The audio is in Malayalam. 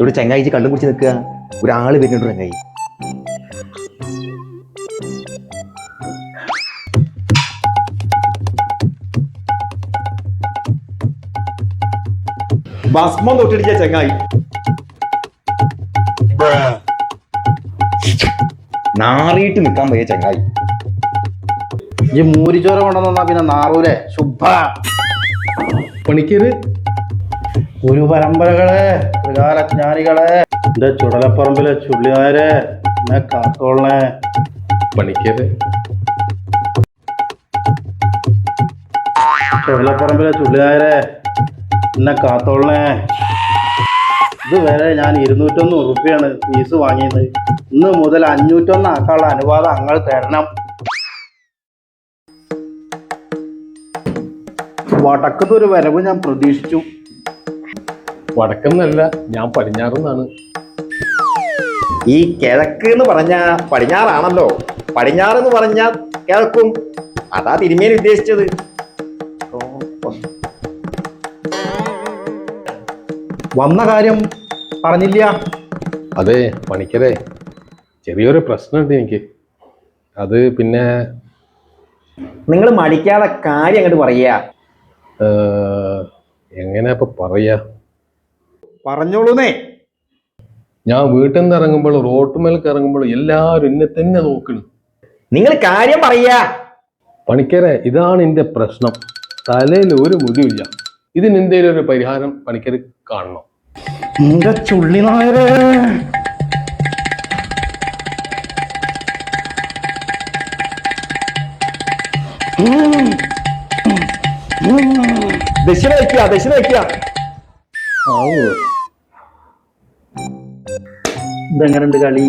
ഇവിടെ ചങ്ങായിച്ച് കള്ളും കുടിച്ച് നിൽക്കുക. ഒരാള് വരുന്നുണ്ട് ചങ്ങായി. ഭസ്മം തൊട്ടിടിച്ച ചങ്ങായി. നാറിയിട്ട് നിൽക്കാൻ വയ്യ ചങ്ങായി. ഈ മൂരിച്ചോര കൊണ്ടുവന്നാ പിന്നെ നാറൂലെ ശുഭ പണിക്കര് ഒരു പരമ്പരകളെ വികാരജ്ഞാനികളെ എന്റെ ചുടലപ്പറമ്പിലെ ചുള്ളിനായരെ എന്നെ കാത്തോളണേ. പണിക്കര് ചുടലപ്പറമ്പിലെ ചുള്ളിനായരെ എന്നെ കാത്തോളണേ. ഇതുവരെ ഞാൻ 201 ഉറുപ്പിയാണ് ഫീസ് വാങ്ങിയത്. ഇന്ന് മുതൽ 501 ആക്കാനുള്ള അനുവാദം അങ്ങൾ തരണം. വടക്കത്തൊരു വരവ് ഞാൻ പ്രതീക്ഷിച്ചു. വടക്കെന്നല്ല, ഞാൻ പടിഞ്ഞാറെന്നാണ്. ഈ കിഴക്ക് എന്ന് പറഞ്ഞ പടിഞ്ഞാറാണല്ലോ. പടിഞ്ഞാറെന്ന് പറഞ്ഞ കിഴക്കും. അതാ തിരുമേനി ഉദ്ദേശിച്ചത്. വന്ന കാര്യം പറഞ്ഞില്ല. അതെ പണിക്കരെ, ചെറിയൊരു പ്രശ്നമുണ്ട് എനിക്ക്. അത് പിന്നെ നിങ്ങൾ മടിക്കാതെ കാര്യം അങ്ങോട്ട് പറയാ. എങ്ങനെയാ ഇപ്പൊ പറയാ? പറഞ്ഞോളൂന്നേ. ഞാൻ വീട്ടിൽ നിന്ന് ഇറങ്ങുമ്പോൾ, റോട്ടുമേലേക്ക് ഇറങ്ങുമ്പോൾ എല്ലാവരും എന്നെ തന്നെ നോക്കണം. നിങ്ങൾ കാര്യം പറയാ. പണിക്കരെ, ഇതാണ് എന്റെ പ്രശ്നം. തലയിൽ ഒരു മുടിയില്ല. ഇതിന് എന്തേലും ഒരു പരിഹാരം പണിക്കര് കാണണം. എന്റെ ചുള്ളിനായരെ ദക്ഷിണ വയ്ക്കുക, ദക്ഷിണ വയ്ക്കുക. ഇതെങ്ങനുണ്ട് കളി?